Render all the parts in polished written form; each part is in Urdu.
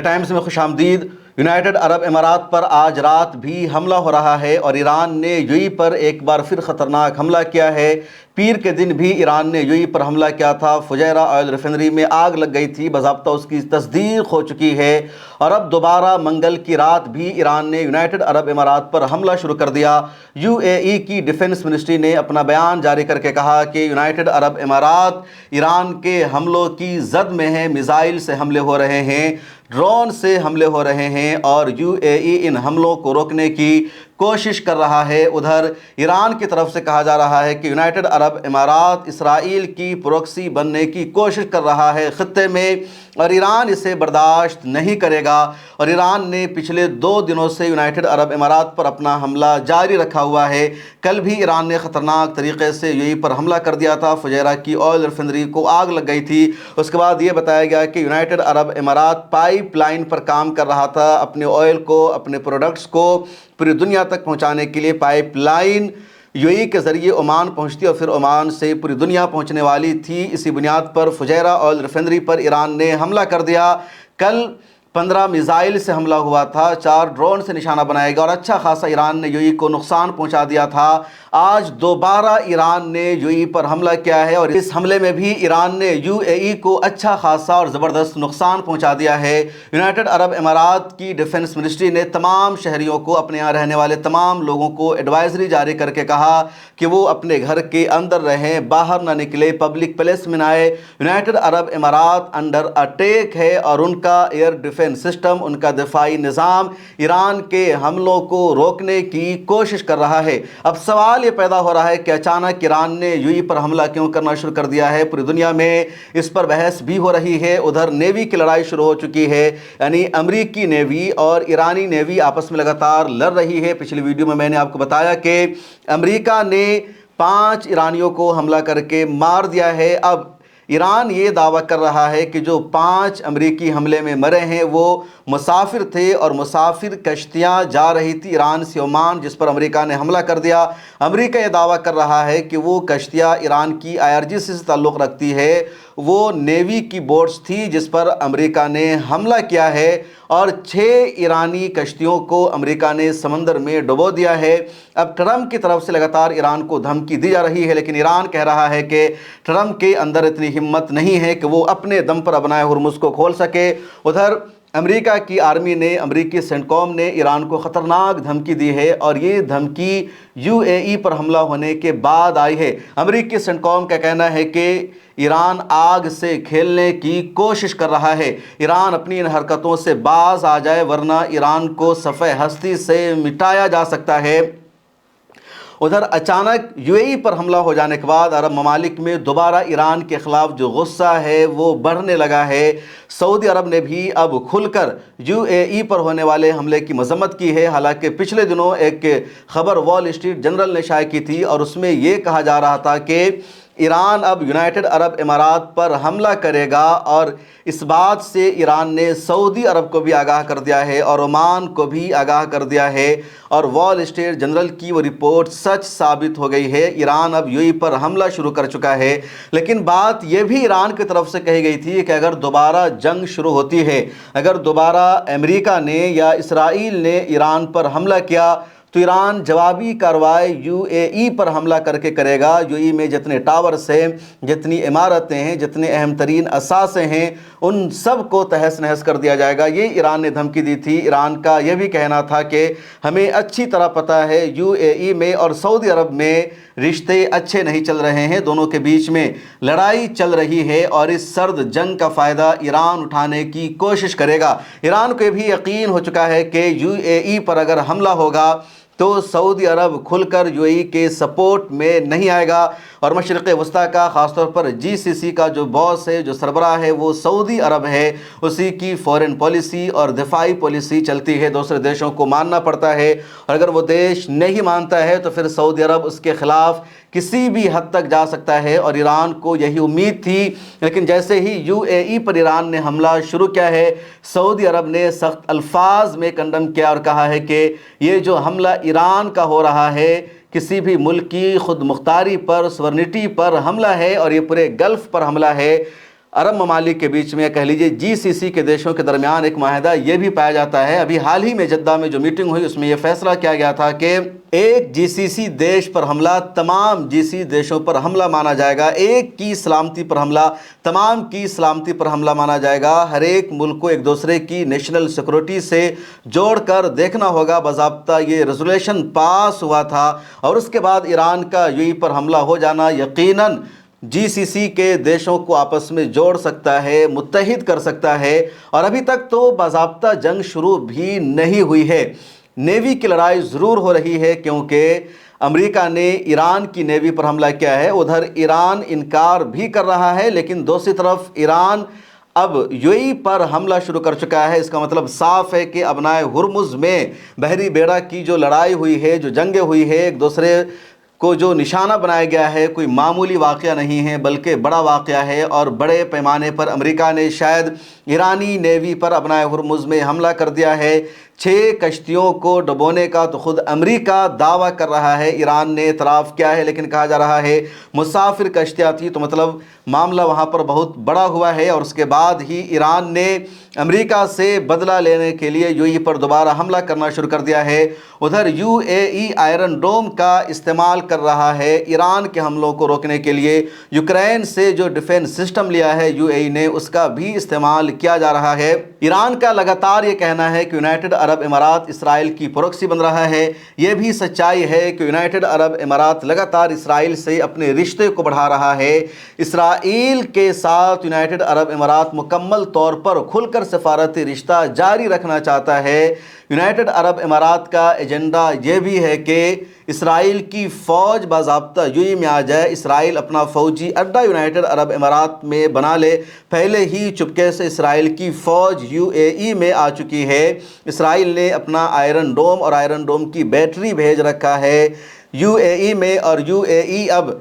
ٹائمز میں خوش آمدید۔ یونائٹڈ عرب امارات پر آج رات بھی حملہ ہو رہا ہے اور ایران نے یو ای پر ایک بار پھر خطرناک حملہ کیا ہے۔ پیر کے دن بھی ایران نے یو ای پر حملہ کیا تھا۔ فجیرہ آئل ریفائنری میں آگ لگ گئی تھی، باضابطہ اس کی تصدیق ہو چکی ہے، اور اب دوبارہ منگل کی رات بھی ایران نے یونائٹڈ عرب امارات پر حملہ شروع کر دیا۔ یو اے ای کی ڈیفنس منسٹری نے اپنا بیان جاری کر کے کہا کہ یونائٹڈ عرب امارات ایران کے حملوں کی زد میں ہے، میزائل سے حملے ہو رہے ہیں، ڈرون سے حملے ہو رہے ہیں اور یو اے ای ان حملوں کو روکنے کی کوشش کر رہا ہے۔ ادھر ایران کی طرف سے کہا جا رہا ہے کہ یونائٹڈ عرب امارات اسرائیل کی پروکسی بننے کی کوشش کر رہا ہے خطے میں، اور ایران اسے برداشت نہیں کرے گا، اور ایران نے پچھلے 2 دنوں سے یونائٹڈ عرب امارات پر اپنا حملہ جاری رکھا ہوا ہے۔ کل بھی ایران نے خطرناک طریقے سے یو ای پر حملہ کر دیا تھا، فجیرہ کی آئل ریفائنری کو آگ لگ گئی تھی۔ اس کے بعد یہ بتایا گیا کہ یونائٹڈ عرب امارات پائپ لائن پر کام کر رہا تھا، اپنے آئل کو، اپنے پروڈکٹس کو پوری دنیا تک پہنچانے کے لیے۔ پائپ لائن یو ای کے ذریعے عمان پہنچتی اور پھر عمان سے پوری دنیا پہنچنے والی تھی۔ اسی بنیاد پر فجیرہ آئل ریفائنری پر ایران نے حملہ کر دیا۔ کل 15 میزائل سے حملہ ہوا تھا، 4 ڈرون سے نشانہ بنایا گیا اور اچھا خاصا ایران نے یو ای کو نقصان پہنچا دیا تھا۔ آج دوبارہ ایران نے یو ای پر حملہ کیا ہے اور اس حملے میں بھی ایران نے یو اے ای کو اچھا خاصا اور زبردست نقصان پہنچا دیا ہے۔ یونائٹڈ عرب امارات کی ڈیفنس منسٹری نے تمام شہریوں کو، اپنے یہاں رہنے والے تمام لوگوں کو ایڈوائزری جاری کر کے کہا کہ وہ اپنے گھر کے اندر رہیں، باہر نہ نکلے، پبلک پلیس میں نہ آئے۔ یونائٹڈ عرب امارات انڈر اٹیک ہے اور ان کا ایئر ڈیفنس سسٹم، ان کا دفاعی نظام ایران کے حملوں کو روکنے کی کوشش کر رہا ہے۔ اب سوال یہ پیدا ہو رہا ہے کہ اچانک ایران نے یو ای پر حملہ کیوں کرنا شروع کر دیا ہے؟ پوری دنیا میں اس پر بحث بھی ہو رہی ہے۔ ادھر نیوی کی لڑائی شروع ہو چکی ہے، یعنی امریکی نیوی اور ایرانی نیوی آپس میں لگاتار لڑ رہی ہے۔ پچھلی ویڈیو میں نے آپ کو بتایا کہ امریکہ نے 5 ایرانیوں کو حملہ کر کے مار دیا ہے۔ اب ایران یہ دعویٰ کر رہا ہے کہ جو 5 امریکی حملے میں مرے ہیں وہ مسافر تھے اور مسافر کشتیاں جا رہی تھی ایران سے عمان، جس پر امریکہ نے حملہ کر دیا۔ امریکہ یہ دعویٰ کر رہا ہے کہ وہ کشتیاں ایران کی IRGC سے تعلق رکھتی ہے، وہ نیوی کی بوٹس تھی جس پر امریکہ نے حملہ کیا ہے، اور 6 ایرانی کشتیوں کو امریکہ نے سمندر میں ڈبو دیا ہے۔ اب ٹرمپ کی طرف سے لگاتار ایران کو دھمکی دی جا رہی ہے، لیکن ایران کہہ رہا ہے کہ ٹرمپ کے اندر اتنی ہمت نہیں ہے کہ وہ اپنے دم پر ابنائے ہرمز کو کھول سکے۔ ادھر امریکہ کی آرمی نے، امریکی سینٹکام نے ایران کو خطرناک دھمکی دی ہے، اور یہ دھمکی یو اے ای پر حملہ ہونے کے بعد آئی ہے۔ امریکی سینٹکام کا کہنا ہے کہ ایران آگ سے کھیلنے کی کوشش کر رہا ہے، ایران اپنی ان حرکتوں سے باز آ جائے ورنہ ایران کو صفحہ ہستی سے مٹایا جا سکتا ہے۔ ادھر اچانک یو اے ای پر حملہ ہو جانے کے بعد عرب ممالک میں دوبارہ ایران کے خلاف جو غصہ ہے وہ بڑھنے لگا ہے۔ سعودی عرب نے بھی اب کھل کر یو اے ای پر ہونے والے حملے کی مذمت کی ہے۔ حالانکہ پچھلے دنوں ایک خبر وال اسٹریٹ جرنل نے شائع کی تھی اور اس میں یہ کہا جا رہا تھا کہ ایران اب یونائٹڈ عرب امارات پر حملہ کرے گا، اور اس بات سے ایران نے سعودی عرب کو بھی آگاہ کر دیا ہے اور عمان کو بھی آگاہ کر دیا ہے، اور وال اسٹریٹ جرنل کی وہ رپورٹ سچ ثابت ہو گئی ہے۔ ایران اب یو ای پر حملہ شروع کر چکا ہے، لیکن بات یہ بھی ایران کی طرف سے کہی گئی تھی کہ اگر دوبارہ جنگ شروع ہوتی ہے، اگر دوبارہ امریکہ نے یا اسرائیل نے ایران پر حملہ کیا تو ایران جوابی کارروائی یو اے ای پر حملہ کر کے کرے گا۔ یو ای میں جتنے ٹاورز ہیں، جتنی عمارتیں ہیں، جتنے اہم ترین اثاثے ہیں، ان سب کو تہس نہس کر دیا جائے گا۔ یہ ایران نے دھمکی دی تھی۔ ایران کا یہ بھی کہنا تھا کہ ہمیں اچھی طرح پتہ ہے یو اے ای میں اور سعودی عرب میں رشتے اچھے نہیں چل رہے ہیں، دونوں کے بیچ میں لڑائی چل رہی ہے، اور اس سرد جنگ کا فائدہ ایران اٹھانے کی کوشش کرے گا۔ ایران کو یہ بھی یقین ہو چکا ہے کہ یو اے ای پر اگر حملہ ہوگا تو سعودی عرب کھل کر یو اے ای کے سپورٹ میں نہیں آئے گا، اور مشرق وسطیٰ کا خاص طور پر GCC کا جو باس ہے، جو سربراہ ہے، وہ سعودی عرب ہے۔ اسی کی فورن پالیسی اور دفاعی پالیسی چلتی ہے، دوسرے دیشوں کو ماننا پڑتا ہے، اور اگر وہ دیش نہیں مانتا ہے تو پھر سعودی عرب اس کے خلاف کسی بھی حد تک جا سکتا ہے، اور ایران کو یہی امید تھی۔ لیکن جیسے ہی یو اے ای پر ایران نے حملہ شروع کیا ہے، سعودی عرب نے سخت الفاظ میں کنڈم کیا اور کہا ہے کہ یہ جو حملہ ایران کا ہو رہا ہے کسی بھی ملک کی خود مختاری پر، سورنٹی پر حملہ ہے، اور یہ پورے گلف پر حملہ ہے۔ عرب ممالک کے بیچ میں، کہہ لیجیے GCC کے دیشوں کے درمیان ایک معاہدہ یہ بھی پایا جاتا ہے۔ ابھی حال ہی میں جدہ میں جو میٹنگ ہوئی اس میں یہ فیصلہ کیا گیا تھا کہ ایک GCC دیش پر حملہ تمام GCC دیشوں پر حملہ مانا جائے گا، ایک کی سلامتی پر حملہ تمام کی سلامتی پر حملہ مانا جائے گا۔ ہر ایک ملک کو ایک دوسرے کی نیشنل سیکورٹی سے جوڑ کر دیکھنا ہوگا۔ باضابطہ یہ ریزولوشن پاس ہوا تھا اور اس کے بعد ایران کا UAE پر حملہ ہو جانا یقیناً GCC کے دیشوں کو آپس میں جوڑ سکتا ہے، متحد کر سکتا ہے، اور ابھی تک تو باضابطہ جنگ شروع بھی نہیں ہوئی ہے۔ نیوی کی لڑائی ضرور ہو رہی ہے کیونکہ امریکہ نے ایران کی نیوی پر حملہ کیا ہے، ادھر ایران انکار بھی کر رہا ہے، لیکن دوسری طرف ایران اب UAE پر حملہ شروع کر چکا ہے۔ اس کا مطلب صاف ہے کہ ابنائے ہرمز میں بحری بیڑا کی جو لڑائی ہوئی ہے، جو جنگیں ہوئی ہے، ایک دوسرے کو جو نشانہ بنایا گیا ہے، کوئی معمولی واقعہ نہیں ہے بلکہ بڑا واقعہ ہے، اور بڑے پیمانے پر امریکہ نے شاید ایرانی نیوی پر ابنائے ہرمز میں حملہ کر دیا ہے۔ 6 کشتیوں کو ڈبونے کا تو خود امریکہ دعویٰ کر رہا ہے، ایران نے اعتراف کیا ہے، لیکن کہا جا رہا ہے مسافر کشتیاں تھی، تو مطلب معاملہ وہاں پر بہت بڑا ہوا ہے، اور اس کے بعد ہی ایران نے امریکہ سے بدلہ لینے کے لیے UAE پر دوبارہ حملہ کرنا شروع کر دیا ہے۔ ادھر UAE آئرن ڈوم کا استعمال کر رہا ہے ایران کے حملوں کو روکنے کے لیے۔ یوکرین سے جو ڈیفنس سسٹم لیا ہے UAE نے، اس کا بھی استعمال کیا جا رہا ہے۔ ایران کا لگاتار یہ کہنا ہے کہ یونائٹڈ عرب امارات اسرائیل کی پروکسی بن رہا ہے۔ یہ بھی سچائی ہے کہ یونائٹڈ عرب امارات لگاتار اسرائیل سے اپنے رشتے کو بڑھا رہا ہے۔ اسرائیل کے ساتھ یونائٹڈ عرب امارات مکمل طور پر کھل کر سفارتی رشتہ جاری رکھنا چاہتا ہے۔ یونائٹڈ عرب امارات کا ایجنڈا یہ بھی ہے کہ اسرائیل کی فوج باضابطہ UAE میں آ جائے، اسرائیل اپنا فوجی اڈہ یونائٹڈ عرب امارات میں بنا لے۔ پہلے ہی چپکے سے اسرائیل کی فوج UAE میں آ چکی ہے۔ اسرائیل نے اپنا آئرن ڈوم اور آئرن ڈوم کی بیٹری بھیج رکھا ہے UAE میں، اور UAE اب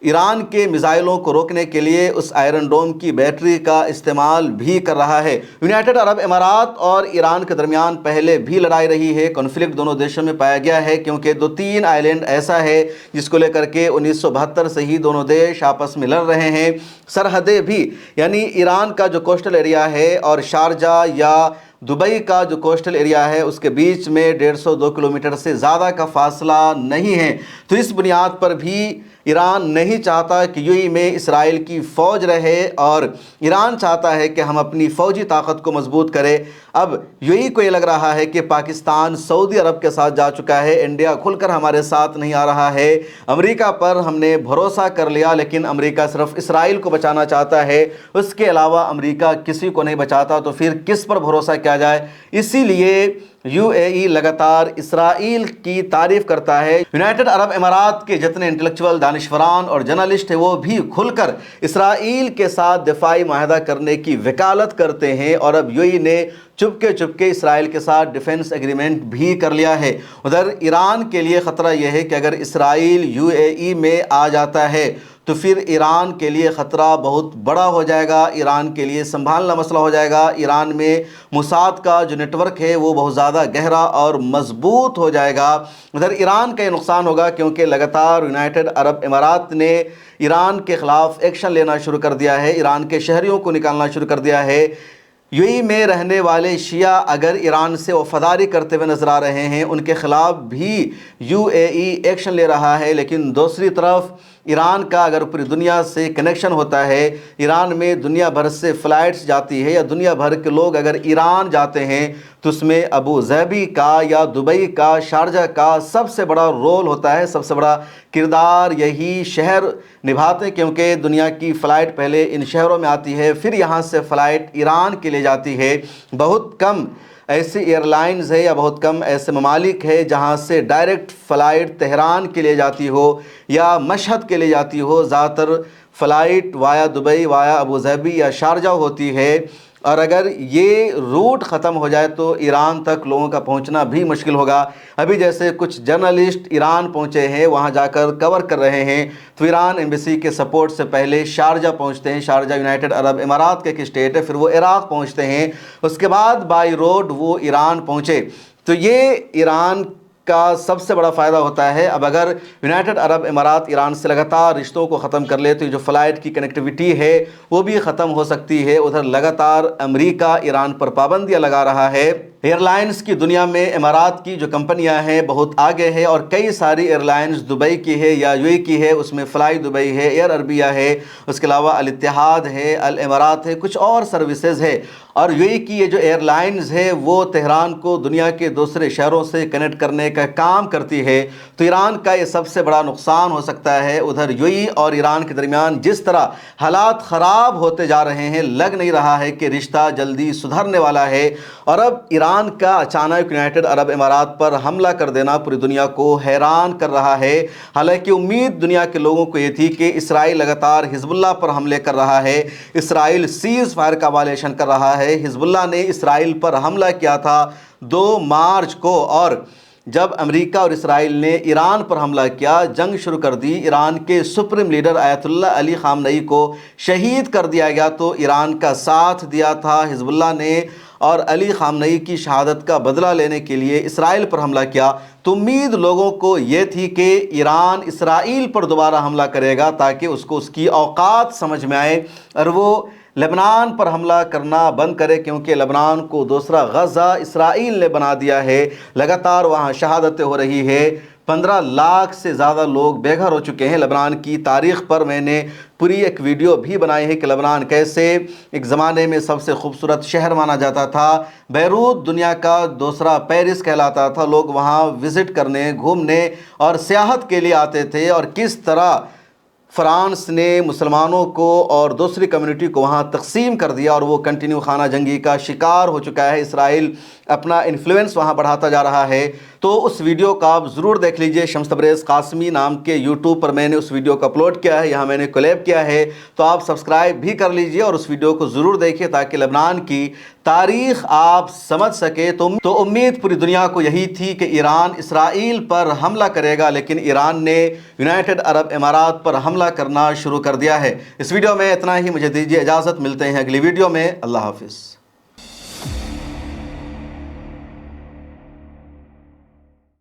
ایران کے میزائلوں کو روکنے کے لیے اس آئرن ڈوم کی بیٹری کا استعمال بھی کر رہا ہے۔ یونائٹڈ عرب امارات اور ایران کے درمیان پہلے بھی لڑائی رہی ہے، کنفلکٹ دونوں دیشوں میں پایا گیا ہے، کیونکہ 2-3 آئیلینڈ ایسا ہے جس کو لے کر کے 1972 سے ہی دونوں دیش آپس میں لڑ رہے ہیں۔ سرحدیں بھی، یعنی ایران کا جو کوسٹل ایریا ہے اور شارجہ یا دبئی کا جو کوسٹل ایریا ہے، اس کے بیچ میں 150-2 کلومیٹر سے زیادہ کا فاصلہ نہیں ہے، تو اس بنیاد پر بھی ایران نہیں چاہتا کہ UAE میں اسرائیل کی فوج رہے، اور ایران چاہتا ہے کہ ہم اپنی فوجی طاقت کو مضبوط کریں۔ اب UAE کو یہ لگ رہا ہے کہ پاکستان سعودی عرب کے ساتھ جا چکا ہے، انڈیا کھل کر ہمارے ساتھ نہیں آ رہا ہے، امریکہ پر ہم نے بھروسہ کر لیا، لیکن امریکہ صرف اسرائیل کو بچانا چاہتا ہے، اس کے علاوہ امریکہ کسی کو نہیں بچاتا، تو پھر کس پر بھروسہ کیا جائے؟ اسی لیے UAE لگاتار اسرائیل کی تعریف کرتا ہے۔ یونائٹڈ عرب امارات کے جتنے انٹلیکچوئل دانشوران اور جرنلسٹ ہیں وہ بھی کھل کر اسرائیل کے ساتھ دفاعی معاہدہ کرنے کی وکالت کرتے ہیں، اور اب UAE نے چپکے اسرائیل کے ساتھ ڈیفنس ایگریمنٹ بھی کر لیا ہے۔ ادھر ایران کے لیے خطرہ یہ ہے کہ اگر اسرائیل UAE میں آ جاتا ہے تو پھر ایران کے لیے خطرہ بہت بڑا ہو جائے گا، ایران کے لیے سنبھالنا مسئلہ ہو جائے گا۔ ایران میں موساد کا جو نیٹ ورک ہے وہ بہت زیادہ گہرا اور مضبوط ہو جائے گا۔ ادھر ایران کا یہ نقصان ہوگا کیونکہ لگاتار یونائٹڈ عرب امارات نے ایران کے خلاف ایکشن لینا شروع کر دیا ہے، ایران کے شہریوں کو نکالنا شروع کر دیا ہے۔ UAE میں رہنے والے شیعہ اگر ایران سے وفاداری کرتے ہوئے نظر آ رہے ہیں، ان کے خلاف بھی UAE ایکشن لے رہا ہے، لیکن دوسری طرف ایران کا اگر پوری دنیا سے کنیکشن ہوتا ہے، ایران میں دنیا بھر سے فلائٹس جاتی ہے، یا دنیا بھر کے لوگ اگر ایران جاتے ہیں تو اس میں ابو ظہبی کا یا دبئی کا، شارجہ کا سب سے بڑا رول ہوتا ہے، سب سے بڑا کردار یہی شہر نبھاتے ہیں، کیونکہ دنیا کی فلائٹ پہلے ان شہروں میں آتی ہے، پھر یہاں سے فلائٹ ایران کے لیے جاتی ہے۔ بہت کم ایسی ایئر لائنز ہے یا بہت کم ایسے ممالک ہے جہاں سے ڈائریکٹ فلائٹ تہران کے لیے جاتی ہو یا مشہد کے لیے جاتی ہو، زیادہ تر فلائٹ وایا دبئی، وایا ابو ظہبی یا شارجہ ہوتی ہے، اور اگر یہ روٹ ختم ہو جائے تو ایران تک لوگوں کا پہنچنا بھی مشکل ہوگا۔ ابھی جیسے کچھ جرنلسٹ ایران پہنچے ہیں، وہاں جا کر کور کر رہے ہیں، تو ایران ایمبیسی کے سپورٹ سے پہلے شارجہ پہنچتے ہیں، شارجہ یونائٹڈ عرب امارات کا ایک اسٹیٹ ہے، پھر وہ عراق پہنچتے ہیں، اس کے بعد بائی روڈ وہ ایران پہنچے۔ تو یہ ایران کا سب سے بڑا فائدہ ہوتا ہے اب اگر یونائٹڈ عرب امارات ایران سے لگاتار رشتوں کو ختم کر لے تو جو فلائٹ کی کنیکٹیویٹی ہے وہ بھی ختم ہو سکتی ہے۔ ادھر لگاتار امریکہ ایران پر پابندیاں لگا رہا ہے۔ ایئر لائنز کی دنیا میں امارات کی جو کمپنیاں ہیں بہت آگے ہے اور کئی ساری ایئر لائنز دبئی کی ہے یا یو اے کی ہے، اس میں فلائی دبئی ہے، ایئر عربیہ ہے، اس کے علاوہ الاتحاد ہے، الامارات ہے، کچھ اور سروسز ہے۔ اور یو اے کی یہ جو ایئر لائنز ہے وہ تہران کو دنیا کے دوسرے شہروں سے کنیکٹ کرنے کا کام کرتی ہے، تو ایران کا یہ سب سے بڑا نقصان ہو سکتا ہے۔ ادھر یو اے اور ایران کے درمیان جس طرح حالات خراب ہوتے جا رہے ہیں، لگ نہیں رہا ہے کہ رشتہ جلدی سدھرنے والا ہے، اور اب ایران کا اچانک یونائٹڈ عرب امارات پر حملہ کر دینا پوری دنیا کو حیران کر رہا ہے۔ حالانکہ امید دنیا کے لوگوں کو یہ تھی کہ اسرائیل لگاتار حزب اللہ پر حملے کر رہا ہے، اسرائیل سیز فائر کا وائلیشن کر رہا ہے۔ حزب اللہ نے اسرائیل پر حملہ کیا تھا 2 مارچ کو، اور جب امریکہ اور اسرائیل نے ایران پر حملہ کیا، جنگ شروع کر دی، ایران کے سپریم لیڈر آیت اللہ علی خامنئی کو شہید کر دیا گیا، تو ایران کا ساتھ دیا تھا حزب اللہ نے، اور علی خامنئی کی شہادت کا بدلہ لینے کے لیے اسرائیل پر حملہ کیا۔ تو امید لوگوں کو یہ تھی کہ ایران اسرائیل پر دوبارہ حملہ کرے گا تاکہ اس کو اس کی اوقات سمجھ میں آئے اور وہ لبنان پر حملہ کرنا بند کرے، کیونکہ لبنان کو دوسرا غزہ اسرائیل نے بنا دیا ہے۔ لگاتار وہاں شہادتیں ہو رہی ہے، 15 لاکھ سے زیادہ لوگ بے گھر ہو چکے ہیں۔ لبنان کی تاریخ پر میں نے پوری ایک ویڈیو بھی بنائی ہے کہ لبنان کیسے ایک زمانے میں سب سے خوبصورت شہر مانا جاتا تھا، بیروت دنیا کا دوسرا پیرس کہلاتا تھا، لوگ وہاں وزٹ کرنے، گھومنے اور سیاحت کے لیے آتے تھے، اور کس طرح فرانس نے مسلمانوں کو اور دوسری کمیونٹی کو وہاں تقسیم کر دیا، اور وہ کنٹینیو خانہ جنگی کا شکار ہو چکا ہے۔ اسرائیل اپنا انفلوئنس وہاں بڑھاتا جا رہا ہے۔ تو اس ویڈیو کا آپ ضرور دیکھ لیجئے، شمس تبریز قاسمی نام کے یوٹیوب پر میں نے اس ویڈیو کو اپلوڈ کیا ہے، یہاں میں نے کولیب کیا ہے، تو آپ سبسکرائب بھی کر لیجئے اور اس ویڈیو کو ضرور دیکھیے تاکہ لبنان کی تاریخ آپ سمجھ سکے۔ تو امید پوری دنیا کو یہی تھی کہ ایران اسرائیل پر حملہ کرے گا، لیکن ایران نے یونائٹڈ عرب امارات پر حملہ کرنا شروع کر دیا ہے۔ اس ویڈیو میں اتنا ہی، مجھے دیجیے اجازت، ملتے ہیں اگلی ویڈیو میں، اللہ حافظ۔